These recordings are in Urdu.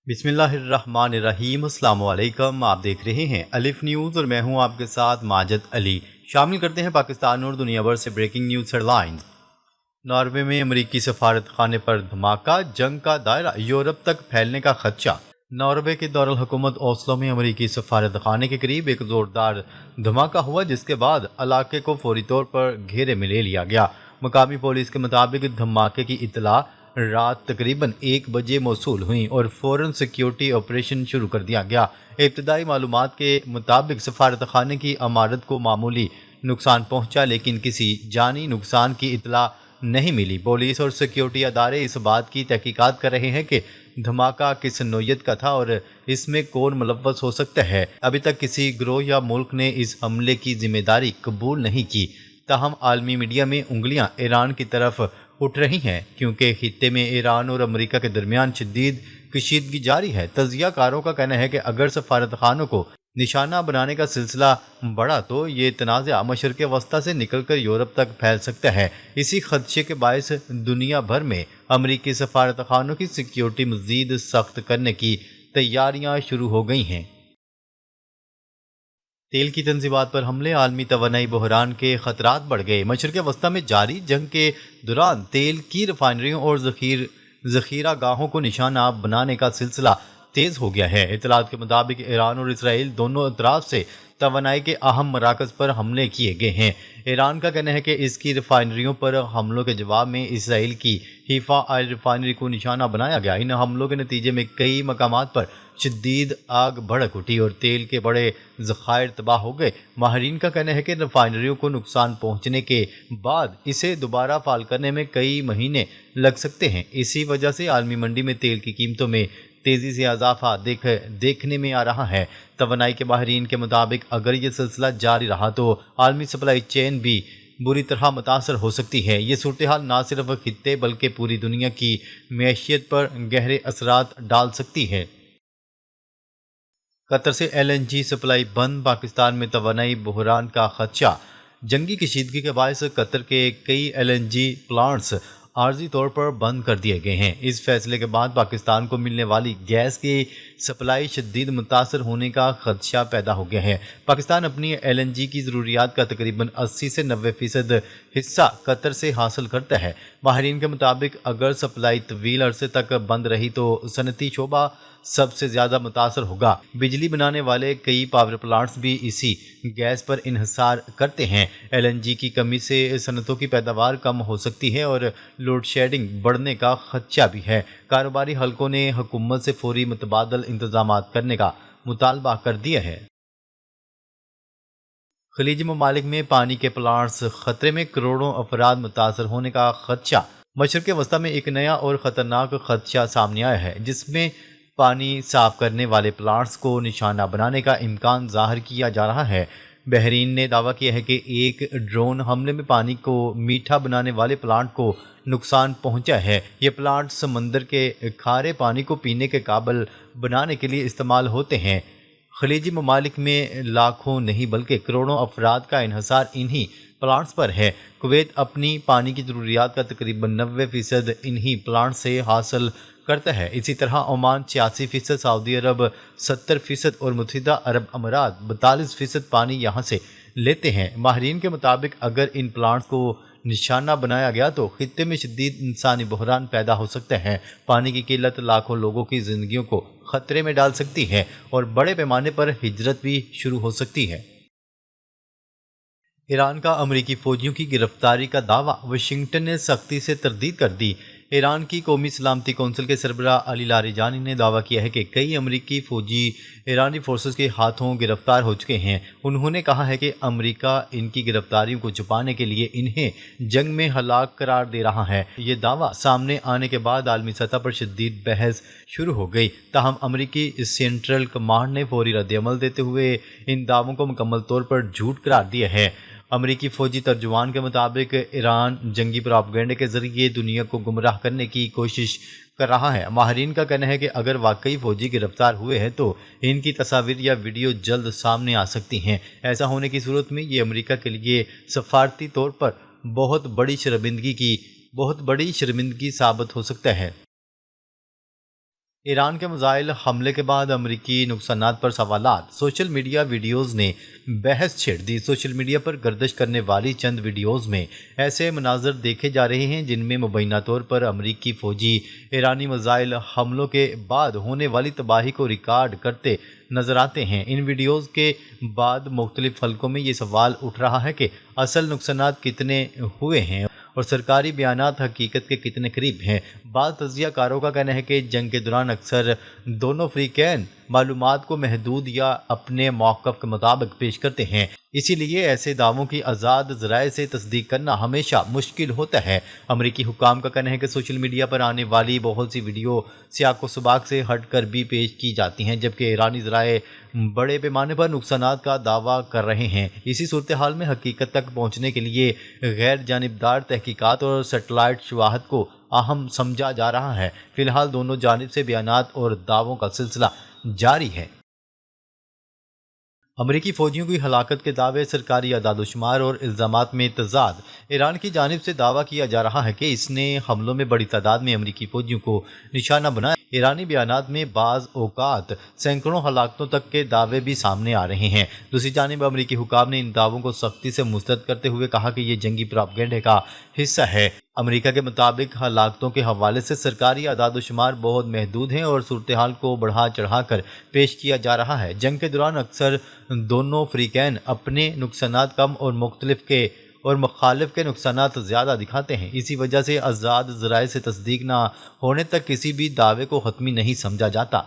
بسم اللہ الرحمن الرحیم۔ السلام علیکم، آپ دیکھ رہے ہیں الف نیوز اور میں ہوں آپ کے ساتھ ماجد علی۔ شامل کرتے ہیں پاکستان اور دنیا بھر سے breaking news head lines. Norway میں امریکی سفارت خانے پر دھماکہ، جنگ کا دائرہ یورپ تک پھیلنے کا خدشہ۔ ناروے کے دارالحکومت اوسلو میں امریکی سفارت خانے کے قریب ایک زوردار دھماکہ ہوا، جس کے بعد علاقے کو فوری طور پر گھیرے میں لے لیا گیا۔ مقامی پولیس کے مطابق دھماکے کی اطلاع رات تقریباً 1 بجے موصول ہوئی اور فوراً سیکیورٹی آپریشن شروع کر دیا گیا۔ ابتدائی معلومات کے مطابق سفارت خانے کی عمارت کو معمولی نقصان پہنچا، لیکن کسی جانی نقصان کی اطلاع نہیں ملی۔ پولیس اور سیکیورٹی ادارے اس بات کی تحقیقات کر رہے ہیں کہ دھماکہ کس نوعیت کا تھا اور اس میں کون ملوث ہو سکتا ہے۔ ابھی تک کسی گروہ یا ملک نے اس حملے کی ذمہ داری قبول نہیں کی، تاہم عالمی میڈیا میں انگلیاں ایران کی طرف اٹھ رہی ہیں، کیونکہ خطے میں ایران اور امریکہ کے درمیان شدید کشیدگی جاری ہے۔ تجزیہ کاروں کا کہنا ہے کہ اگر سفارت خانوں کو نشانہ بنانے کا سلسلہ بڑھا تو یہ تنازع مشرق وسطیٰ سے نکل کر یورپ تک پھیل سکتا ہے۔ اسی خدشے کے باعث دنیا بھر میں امریکی سفارت خانوں کی سیکیورٹی مزید سخت کرنے کی تیاریاں شروع ہو گئی ہیں۔ تیل کی تنصیبات پر حملے، عالمی توانائی بحران کے خطرات بڑھ گئے۔ مشرق وسطیٰ میں جاری جنگ کے دوران تیل کی ریفائنریوں اور ذخیرہ گاہوں کو نشانہ بنانے کا سلسلہ تیز ہو گیا ہے۔ اطلاعات کے مطابق ایران اور اسرائیل دونوں اطراف سے توانائی کے اہم مراکز پر حملے کیے گئے ہیں۔ ایران کا کہنا ہے کہ اس کی ریفائنریوں پر حملوں کے جواب میں اسرائیل کی حیفا آئل ریفائنری کو نشانہ بنایا گیا۔ ان حملوں کے نتیجے میں کئی مقامات پر شدید آگ بھڑک اٹھی اور تیل کے بڑے ذخائر تباہ ہو گئے۔ ماہرین کا کہنا ہے کہ ریفائنریوں کو نقصان پہنچنے کے بعد اسے دوبارہ فعال کرنے میں کئی مہینے لگ سکتے ہیں۔ اسی وجہ سے عالمی منڈی میں تیل کی قیمتوں میں تیزی سے اضافہ دیکھنے میں آ رہا ہے۔ توانائی کے ماہرین کے مطابق اگر یہ سلسلہ جاری رہا تو عالمی سپلائی چین بھی بری طرح متاثر ہو سکتی ہے۔ یہ صورتحال نہ صرف خطے بلکہ پوری دنیا کی معیشت پر گہرے اثرات ڈال سکتی ہے۔ قطر سے LNG سپلائی بند، پاکستان میں توانائی بحران کا خدشہ۔ جنگی کشیدگی کے باعث قطر کے کئی LNG پلانٹس عارضی طور پر بند کر دیے گئے ہیں۔ اس فیصلے کے بعد پاکستان کو ملنے والی گیس کی سپلائی شدید متاثر ہونے کا خدشہ پیدا ہو گیا ہے۔ پاکستان اپنی LNG کی ضروریات کا تقریباً 80 سے 90% حصہ قطر سے حاصل کرتا ہے۔ ماہرین کے مطابق اگر سپلائی طویل عرصے تک بند رہی تو صنعتی شعبہ سب سے زیادہ متاثر ہوگا۔ بجلی بنانے والے کئی پاور پلانٹس بھی اسی گیس پر انحصار کرتے ہیں۔ LNG کی کمی سے صنعتوں کی پیداوار کم ہو سکتی ہے اور لوڈ شیڈنگ بڑھنے کا خدشہ بھی ہے۔ کاروباری حلقوں نے حکومت سے فوری متبادل انتظامات کرنے کا مطالبہ کر دیا ہے۔ خلیجی ممالک میں پانی کے پلانٹس خطرے میں، کروڑوں افراد متاثر ہونے کا خدشہ۔ مشرق وسطیٰ میں ایک نیا اور خطرناک خدشہ سامنے آیا ہے، جس میں پانی صاف کرنے والے پلانٹس کو نشانہ بنانے کا امکان ظاہر کیا جا رہا ہے۔ بحرین نے دعویٰ کیا ہے کہ ایک ڈرون حملے میں پانی کو میٹھا بنانے والے پلانٹ کو نقصان پہنچا ہے۔ یہ پلانٹ سمندر کے کھارے پانی کو پینے کے قابل بنانے کے لیے استعمال ہوتے ہیں۔ خلیجی ممالک میں لاکھوں نہیں بلکہ کروڑوں افراد کا انحصار انہی پلانٹس پر ہے۔ کویت اپنی پانی کی ضروریات کا تقریباً 90% انہی پلانٹ سے حاصل کرتا ہے۔ اسی طرح عمان 86%، سعودی عرب 70% اور متحدہ عرب امارات 42% پانی یہاں سے لیتے ہیں۔ ماہرین کے مطابق اگر ان پلانٹس کو نشانہ بنایا گیا تو خطے میں شدید انسانی بحران پیدا ہو سکتا ہے۔ پانی کی قلت لاکھوں لوگوں کی زندگیوں کو خطرے میں ڈال سکتی ہے اور بڑے پیمانے پر ہجرت بھی شروع ہو سکتی ہے۔ ایران کا امریکی فوجیوں کی گرفتاری کا دعویٰ، واشنگٹن نے سختی سے تردید کر دی۔ ایران کی قومی سلامتی کونسل کے سربراہ علی لاریجانی نے دعویٰ کیا ہے کہ کئی امریکی فوجی ایرانی فورسز کے ہاتھوں گرفتار ہو چکے ہیں۔ انہوں نے کہا ہے کہ امریکہ ان کی گرفتاریوں کو چھپانے کے لیے انہیں جنگ میں ہلاک قرار دے رہا ہے۔ یہ دعویٰ سامنے آنے کے بعد عالمی سطح پر شدید بحث شروع ہو گئی، تاہم امریکی سینٹرل کمانڈ نے فوری رد عمل دیتے ہوئے ان دعووں کو مکمل طور پر جھوٹ قرار دیا ہے۔ امریکی فوجی ترجمان کے مطابق ایران جنگی پروپیگنڈے کے ذریعے دنیا کو گمراہ کرنے کی کوشش کر رہا ہے۔ ماہرین کا کہنا ہے کہ اگر واقعی فوجی گرفتار ہوئے ہیں تو ان کی تصاویر یا ویڈیو جلد سامنے آ سکتی ہیں۔ ایسا ہونے کی صورت میں یہ امریکہ کے لیے سفارتی طور پر بہت بڑی شرمندگی ثابت ہو سکتا ہے۔ ایران کے میزائل حملے کے بعد امریکی نقصانات پر سوالات، سوشل میڈیا ویڈیوز نے بحث چھیڑ دی۔ سوشل میڈیا پر گردش کرنے والی چند ویڈیوز میں ایسے مناظر دیکھے جا رہے ہیں جن میں مبینہ طور پر امریکی فوجی ایرانی میزائل حملوں کے بعد ہونے والی تباہی کو ریکارڈ کرتے نظر آتے ہیں۔ ان ویڈیوز کے بعد مختلف حلقوں میں یہ سوال اٹھ رہا ہے کہ اصل نقصانات کتنے ہوئے ہیں اور سرکاری بیانات حقیقت کے کتنے قریب ہیں۔ بعض تجزیہ کاروں کا کہنا ہے کہ جنگ کے دوران اکثر دونوں فریقین معلومات کو محدود یا اپنے موقف کے مطابق پیش کرتے ہیں، اسی لیے ایسے دعووں کی آزاد ذرائع سے تصدیق کرنا ہمیشہ مشکل ہوتا ہے۔ امریکی حکام کا کہنا ہے کہ سوشل میڈیا پر آنے والی بہت سی ویڈیو سیاق و سباق سے ہٹ کر بھی پیش کی جاتی ہیں، جبکہ ایرانی ذرائع بڑے پیمانے پر نقصانات کا دعویٰ کر رہے ہیں۔ اسی صورتحال میں حقیقت تک پہنچنے کے لیے غیر جانبدار تحقیقات اور سیٹلائٹ شواہد کو اہم سمجھا جا رہا ہے۔ فی الحال دونوں جانب سے بیانات اور دعووں کا سلسلہ جاری ہے۔ امریکی فوجیوں کی ہلاکت کے دعوے، سرکاری اعداد و شمار اور الزامات میں تضاد۔ ایران کی جانب سے دعویٰ کیا جا رہا ہے کہ اس نے حملوں میں بڑی تعداد میں امریکی فوجیوں کو نشانہ بنایا۔ ایرانی بیانات میں بعض اوقات سینکڑوں ہلاکتوں تک کے دعوے بھی سامنے آ رہے ہیں۔ دوسری جانب امریکی حکام نے ان دعووں کو سختی سے مسترد کرتے ہوئے کہا کہ یہ جنگی پروپیگنڈے کا حصہ ہے۔ امریکہ کے مطابق ہلاکتوں کے حوالے سے سرکاری اعداد و شمار بہت محدود ہیں اور صورتحال کو بڑھا چڑھا کر پیش کیا جا رہا ہے۔ جنگ کے دوران اکثر دونوں فریقین اپنے نقصانات کم اور مخالف کے نقصانات زیادہ دکھاتے ہیں۔ اسی وجہ سے آزاد ذرائع سے تصدیق نہ ہونے تک کسی بھی دعوے کو حتمی نہیں سمجھا جاتا۔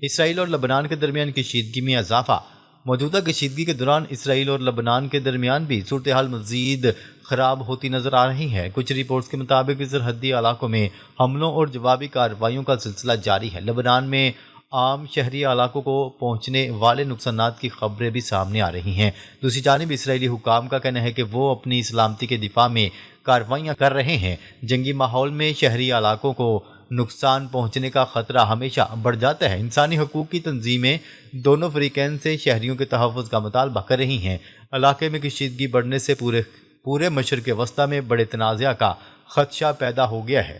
اسرائیل اور لبنان کے درمیان کشیدگی میں اضافہ۔ موجودہ کشیدگی کے دوران اسرائیل اور لبنان کے درمیان بھی صورتحال مزید خراب ہوتی نظر آ رہی ہے۔ کچھ رپورٹس کے مطابق سرحدی علاقوں میں حملوں اور جوابی کارروائیوں کا سلسلہ جاری ہے۔ لبنان میں عام شہری علاقوں کو پہنچنے والے نقصانات کی خبریں بھی سامنے آ رہی ہیں۔ دوسری جانب اسرائیلی حکام کا کہنا ہے کہ وہ اپنی سلامتی کے دفاع میں کارروائیاں کر رہے ہیں۔ جنگی ماحول میں شہری علاقوں کو نقصان پہنچنے کا خطرہ ہمیشہ بڑھ جاتا ہے۔ انسانی حقوق کی تنظیمیں دونوں فریقین سے شہریوں کے تحفظ کا مطالبہ کر رہی ہیں۔ علاقے میں کشیدگی بڑھنے سے پورے مشرق وسطیٰ میں بڑے تنازع کا خدشہ پیدا ہو گیا ہے۔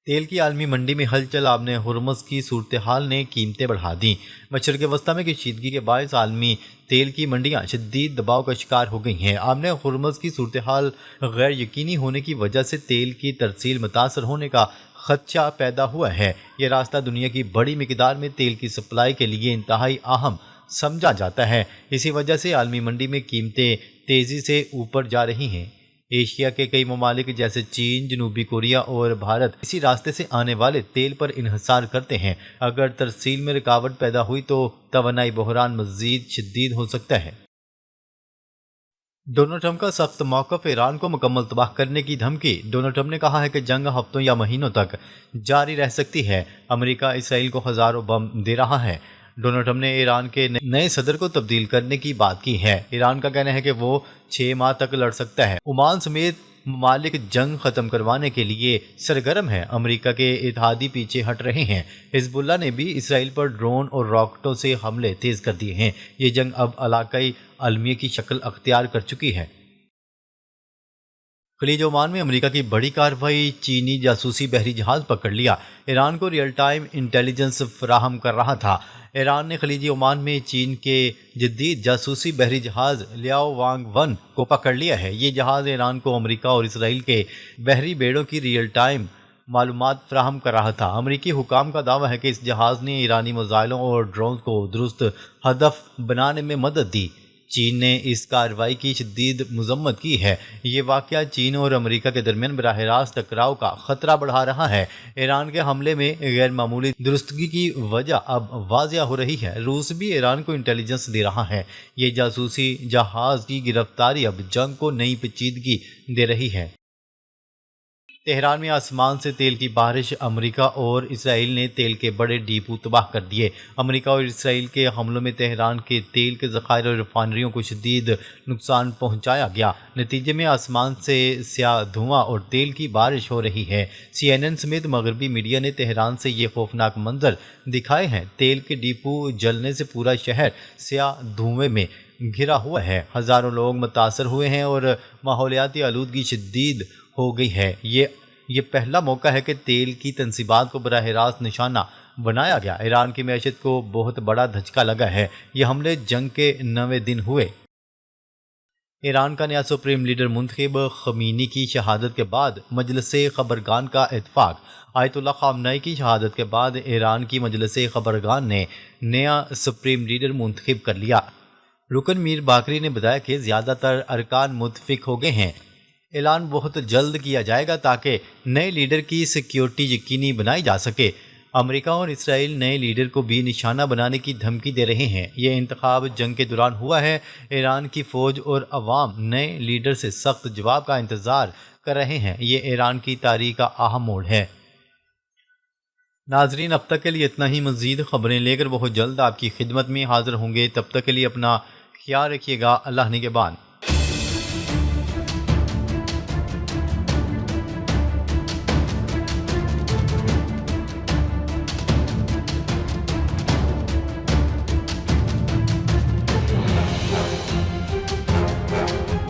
تیل کی عالمی منڈی میں ہلچل، آبِ ہرمز کی صورتحال نے قیمتیں بڑھا دیں۔ مشرق وسطیٰ میں کشیدگی کے باعث عالمی تیل کی منڈیاں شدید دباؤ کا شکار ہو گئی ہیں۔ آبِ ہرمز کی صورتحال غیر یقینی ہونے کی وجہ سے تیل کی ترسیل متاثر ہونے کا خدشہ پیدا ہوا ہے۔ یہ راستہ دنیا کی بڑی مقدار میں تیل کی سپلائی کے لیے انتہائی اہم سمجھا جاتا ہے۔ اسی وجہ سے عالمی منڈی میں قیمتیں تیزی سے اوپر جا رہی ہیں۔ ایشیا کے کئی ممالک جیسے چین، جنوبی کوریا اور بھارت اسی راستے سے آنے والے تیل پر انحصار کرتے ہیں۔ اگر ترسیل میں رکاوٹ پیدا ہوئی تو توانائی بحران مزید شدید ہو سکتا ہے۔ ڈونلڈ ٹرمپ کا سخت موقف، ایران کو مکمل تباہ کرنے کی دھمکی۔ ڈونلڈ ٹرمپ نے کہا ہے کہ جنگ ہفتوں یا مہینوں تک جاری رہ سکتی ہے۔ امریکہ اسرائیل کو ہزاروں بم دے رہا ہے۔ ڈونلڈ ٹرمپ نے ایران کے نئے صدر کو تبدیل کرنے کی بات کی ہے۔ ایران کا کہنا ہے کہ وہ 6 ماہ تک لڑ سکتا ہے۔ عمان سمیت ممالک جنگ ختم کروانے کے لیے سرگرم ہیں۔ امریکہ کے اتحادی پیچھے ہٹ رہے ہیں۔ حزب اللہ نے بھی اسرائیل پر ڈرون اور راکٹوں سے حملے تیز کر دیے ہیں۔ یہ جنگ اب علاقائی المیہ کی شکل اختیار کر چکی ہے۔ خلیج عمان میں امریکہ کی بڑی کارروائی، چینی جاسوسی بحری جہاز پکڑ لیا۔ ایران کو ریئل ٹائم انٹیلیجنس فراہم کر رہا تھا۔ ایران نے خلیج عمان میں چین کے جدید جاسوسی بحری جہاز لیاؤ وانگ 1 کو پکڑ لیا ہے۔ یہ جہاز ایران کو امریکہ اور اسرائیل کے بحری بیڑوں کی ریئل ٹائم معلومات فراہم کر رہا تھا۔ امریکی حکام کا دعویٰ ہے کہ اس جہاز نے ایرانی میزائلوں اور ڈرونز کو درست ہدف بنانے میں مدد دی۔ چین نے اس کارروائی کی شدید مذمت کی ہے۔ یہ واقعہ چین اور امریکہ کے درمیان براہ راست ٹکراؤ کا خطرہ بڑھا رہا ہے۔ ایران کے حملے میں غیر معمولی درستگی کی وجہ اب واضح ہو رہی ہے۔ روس بھی ایران کو انٹیلیجنس دے رہا ہے۔ یہ جاسوسی جہاز کی گرفتاری اب جنگ کو نئی پیچیدگی دے رہی ہے۔ تہران میں آسمان سے تیل کی بارش، امریکہ اور اسرائیل نے تیل کے بڑے ڈیپو تباہ کر دیے۔ امریکہ اور اسرائیل کے حملوں میں تہران کے تیل کے ذخائر اور ریفائنریوں کو شدید نقصان پہنچایا گیا۔ نتیجے میں آسمان سے سیاہ دھواں اور تیل کی بارش ہو رہی ہے۔ CNN سمیت مغربی میڈیا نے تہران سے یہ خوفناک منظر دکھائے ہیں۔ تیل کے ڈیپو جلنے سے پورا شہر سیاہ دھوئیں میں گھرا ہوا ہے۔ ہزاروں لوگ متاثر ہوئے ہیں اور ماحولیاتی آلودگی شدید ہو گئی ہے۔ یہ پہلا موقع ہے کہ تیل کی تنصیبات کو براہ راست نشانہ بنایا گیا۔ ایران کی معیشت کو بہت بڑا دھچکا لگا ہے۔ یہ حملے جنگ کے 9ویں دن ہوئے۔ ایران کا نیا سپریم لیڈر منتخب خمینی کی شہادت کے بعد مجلس خبرگان کا اتفاق۔ آیت اللہ خامنئی کی شہادت کے بعد ایران کی مجلس خبرگان نے نیا سپریم لیڈر منتخب کر لیا۔ رکن میر باقری نے بتایا کہ زیادہ تر ارکان متفق ہو گئے ہیں۔ اعلان بہت جلد کیا جائے گا تاکہ نئے لیڈر کی سیکیورٹی یقینی بنائی جا سکے۔ امریکہ اور اسرائیل نئے لیڈر کو بھی نشانہ بنانے کی دھمکی دے رہے ہیں۔ یہ انتخاب جنگ کے دوران ہوا ہے۔ ایران کی فوج اور عوام نئے لیڈر سے سخت جواب کا انتظار کر رہے ہیں۔ یہ ایران کی تاریخ کا اہم موڑ ہے۔ ناظرین، اب تک کے لیے اتنا ہی۔ مزید خبریں لے کر بہت جلد آپ کی خدمت میں حاضر ہوں گے۔ تب تک کے لیے اپنا خیال رکھیے گا۔ اللہ نگہبان۔